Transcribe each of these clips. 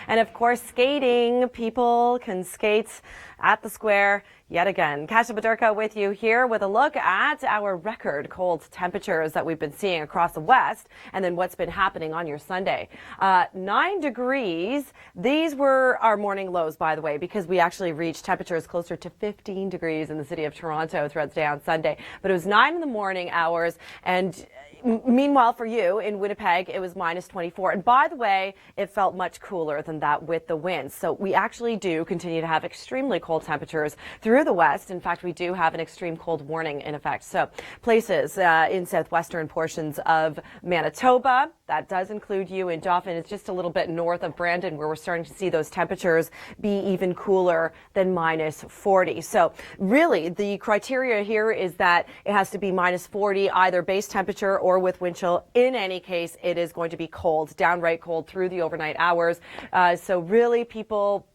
And of course, skating. People can skate at the square yet again. Kasia Bodurka with you here with a look at our record cold temperatures that we've been seeing across the west, and then what's been happening on your Sunday. 9 degrees. These were our morning lows, by the way, because we actually reached temperatures closer to 15 degrees in the city of Toronto throughout the day on Sunday. But it was 9 in the morning hours, and meanwhile, for you in Winnipeg, it was minus 24. And by the way, it felt much cooler than that with the winds. So we actually do continue to have extremely cold temperatures through the west. In fact, we do have an extreme cold warning in effect. So places in southwestern portions of Manitoba, that does include you in Dauphin. It's just a little bit north of Brandon where we're starting to see those temperatures be even cooler than minus 40. So really, the criteria here is that it has to be minus 40, either base temperature or with wind chill. In any case, it is going to be cold, downright cold through the overnight hours. So really, people,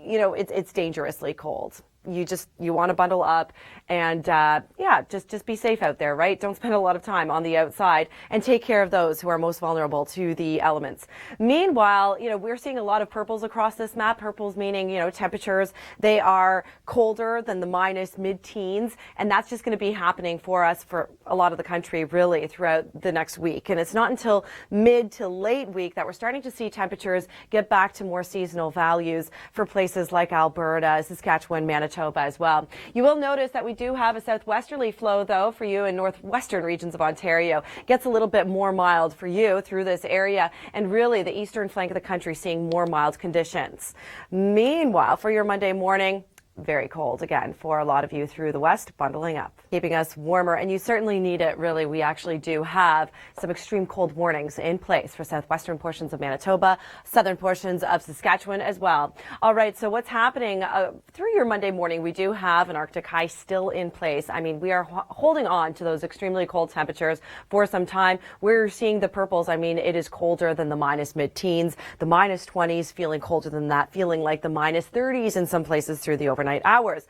you know, it's dangerously cold. You want to bundle up and yeah, just be safe out there, right? Don't spend a lot of time on the outside, and take care of those who are most vulnerable to the elements. Meanwhile, you know, we're seeing a lot of purples across this map. Purples meaning, you know, temperatures, they are colder than the minus mid-teens, and that's just going to be happening for us for a lot of the country really throughout the next week. And it's not until mid to late week that we're starting to see temperatures get back to more seasonal values for places like Alberta, Saskatchewan, Manitoba as well. You will notice that we do have a southwesterly flow, though, for you in northwestern regions of Ontario. Gets a little bit more mild for you through this area, and really the eastern flank of the country seeing more mild conditions. Meanwhile, for your Monday morning, very cold again for a lot of you through the west, bundling up, keeping us warmer, and you certainly need it. Really, we actually do have some extreme cold warnings in place for southwestern portions of Manitoba, southern portions of Saskatchewan as well. All right, so what's happening through your Monday morning? We do have an Arctic high still in place. I mean, we are holding on to those extremely cold temperatures for some time. We're seeing the purples. I mean, it is colder than the minus mid-teens, the minus 20s, feeling colder than that, feeling like the minus 30s in some places through the overnight hours.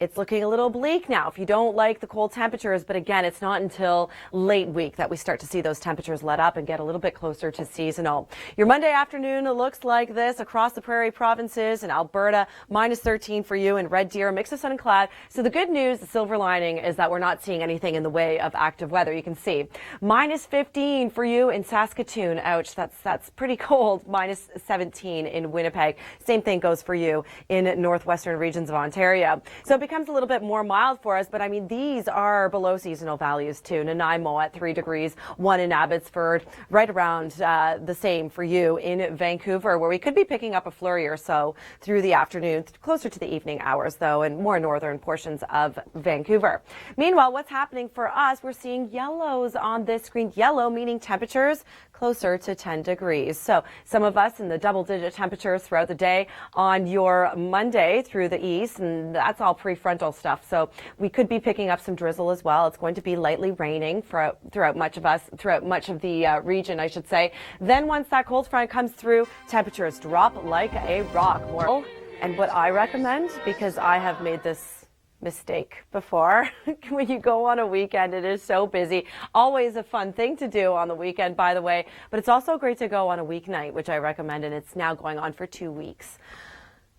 It's looking a little bleak now if you don't like the cold temperatures, but again, it's not until late week that we start to see those temperatures let up and get a little bit closer to seasonal. Your Monday afternoon looks like this across the prairie provinces in Alberta, minus 13 for you in Red Deer, a mix of sun and cloud. So the good news, the silver lining, is that we're not seeing anything in the way of active weather. You can see minus 15 for you in Saskatoon. Ouch, that's pretty cold. Minus 17 in Winnipeg. Same thing goes for you in northwestern regions of Ontario. So it becomes a little bit more mild for us, but I mean, these are below seasonal values too. Nanaimo at 3 degrees, 1 in Abbotsford, right around the same for you in Vancouver, where we could be picking up a flurry or so through the afternoon, closer to the evening hours though, and more northern portions of Vancouver. Meanwhile, what's happening for us? We're seeing yellows on this screen. Yellow meaning temperatures closer to 10 degrees. So some of us in the double-digit temperatures throughout the day on your Monday through the east, and that's all prefrontal stuff. So we could be picking up some drizzle as well. It's going to be lightly raining throughout much of the region, I should say. Then once that cold front comes through, temperatures drop like a rock. And what I recommend, because I have made this mistake before, when you go on a weekend, it is so busy. Always a fun thing to do on the weekend, by the way, but it's also great to go on a weeknight, which I recommend, and it's now going on for 2 weeks.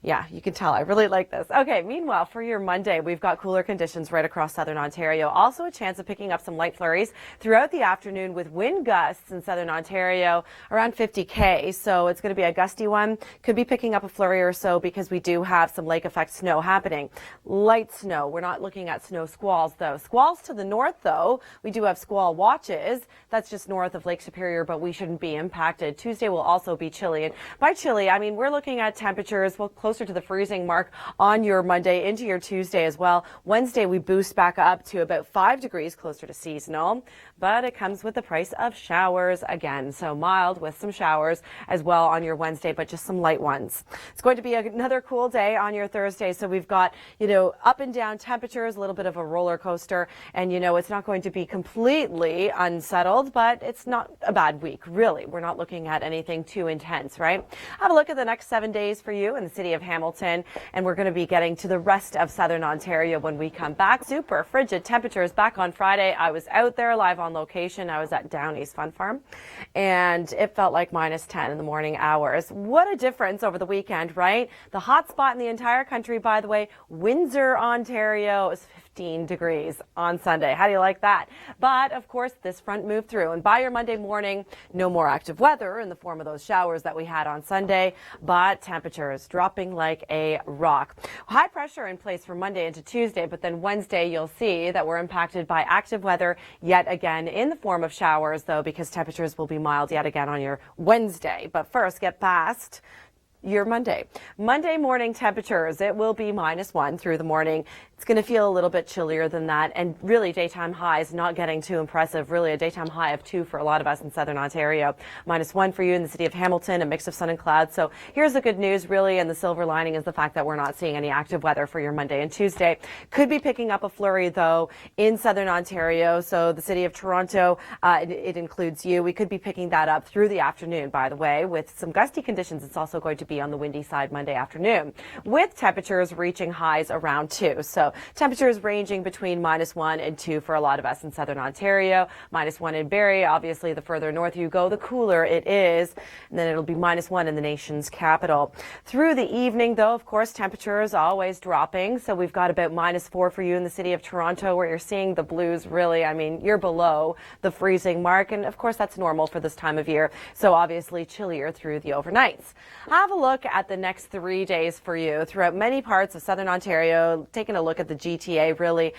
Yeah, you can tell I really like this. Okay, meanwhile, for your Monday, we've got cooler conditions right across southern Ontario. Also a chance of picking up some light flurries throughout the afternoon with wind gusts in southern Ontario around 50 So it's going to be a gusty one. Could be picking up a flurry or so because we do have some lake effect snow happening. Light snow. We're not looking at snow squalls though. Squalls to the north though. We do have squall watches. That's just north of Lake Superior, but we shouldn't be impacted. Tuesday will also be chilly. And by chilly, I mean, we're looking at temperatures closer to the freezing mark on your Monday into your Tuesday as well. Wednesday, we boost back up to about 5 degrees closer to seasonal, but it comes with the price of showers again. So mild with some showers as well on your Wednesday, but just some light ones. It's going to be another cool day on your Thursday. So we've got, you know, up and down temperatures, a little bit of a roller coaster, and you know, it's not going to be completely unsettled, but it's not a bad week, really. We're not looking at anything too intense, right? Have a look at the next 7 days for you in the city of Hamilton, and we're going to be getting to the rest of southern Ontario when we come back. Super frigid temperatures back on Friday. I was out there live on location. I was at Downey's Fun Farm, and it felt like -10 in the morning hours. What a difference over the weekend, right? The hot spot in the entire country, by the way, Windsor, Ontario, is 15 degrees on Sunday. How do you like that? But of course, this front moved through, and by your Monday morning, no more active weather in the form of those showers that we had on Sunday, but temperatures dropping like a rock. High pressure in place for Monday into Tuesday, but then Wednesday you'll see that we're impacted by active weather yet again in the form of showers, though, because temperatures will be mild yet again on your Wednesday. But first, get past your Monday. Monday morning temperatures, it will be -1 through the morning. It's going to feel a little bit chillier than that, and really daytime highs not getting too impressive. Really a daytime high of 2 for a lot of us in southern Ontario. -1 for you in the city of Hamilton, a mix of sun and clouds. So here's the good news, really, and the silver lining is the fact that we're not seeing any active weather for your Monday and Tuesday. Could be picking up a flurry, though, in southern Ontario. So the city of Toronto, it includes you. We could be picking that up through the afternoon, by the way, with some gusty conditions. It's also going to be on the windy side Monday afternoon, with temperatures reaching highs around 2. So temperatures ranging between -1 and 2 for a lot of us in southern Ontario. -1 in Barrie. Obviously, the further north you go, the cooler it is. And then it'll be -1 in the nation's capital. Through the evening, though, of course, temperatures always dropping. So we've got about -4 for you in the city of Toronto, where you're seeing the blues really, I mean, you're below the freezing mark. And of course, that's normal for this time of year. So obviously chillier through the overnights. Have a look at the next 3 days for you throughout many parts of southern Ontario. Taking a look at the GTA, really.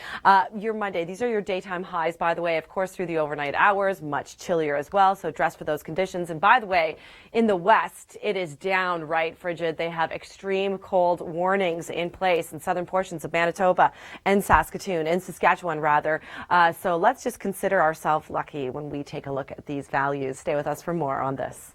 Your Monday, these are your daytime highs, by the way, of course, through the overnight hours, much chillier as well. So dress for those conditions. And by the way, in the west, it is downright frigid. They have extreme cold warnings in place in southern portions of Manitoba and Saskatoon, in Saskatchewan, rather. So let's just consider ourselves lucky when we take a look at these values. Stay with us for more on this.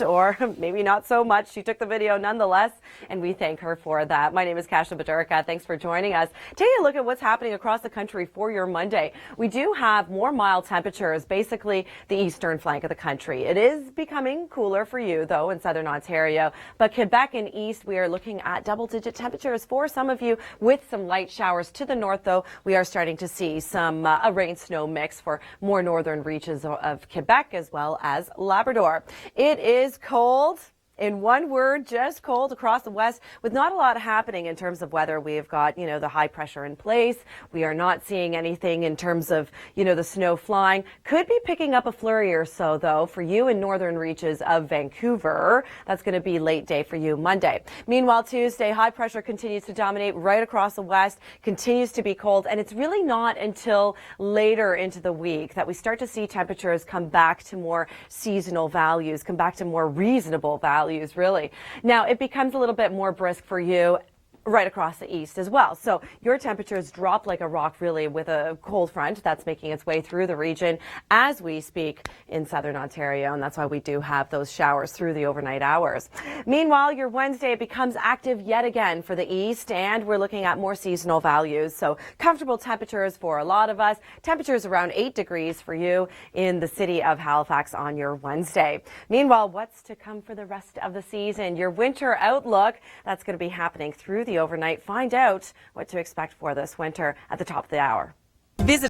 Or maybe not so much. She took the video nonetheless, and we thank her for that. My name is Kasia Bodurka. Thanks for joining us. Taking a look at what's happening across the country for your Monday. We do have more mild temperatures, basically the eastern flank of the country. It is becoming cooler for you, though, in southern Ontario. But Quebec and east, we are looking at double-digit temperatures for some of you, with some light showers. To the north, though, we are starting to see some a rain-snow mix for more northern reaches of Quebec as well as Labrador. It is cold. In one word, just cold across the west, with not a lot happening in terms of weather. We've got, the high pressure in place. We are not seeing anything in terms of, the snow flying. Could be picking up a flurry or so, though, for you in northern reaches of Vancouver. That's going to be late day for you Monday. Meanwhile, Tuesday, high pressure continues to dominate right across the west, continues to be cold, and it's really not until later into the week that we start to see temperatures come back to more seasonal values, come back to more reasonable values. Really. Now, it becomes a little bit more brisk for you right across the east as well. So your temperatures drop like a rock, really, with a cold front that's making its way through the region as we speak in southern Ontario, and that's why we do have those showers through the overnight hours. Meanwhile, your Wednesday becomes active yet again for the east, and we're looking at more seasonal values. So comfortable temperatures for a lot of us. Temperatures around 8 degrees for you in the city of Halifax on your Wednesday. Meanwhile, what's to come for the rest of the season? Your winter outlook, that's going to be happening through the overnight. Find out what to expect for this winter at the top of the hour. Visit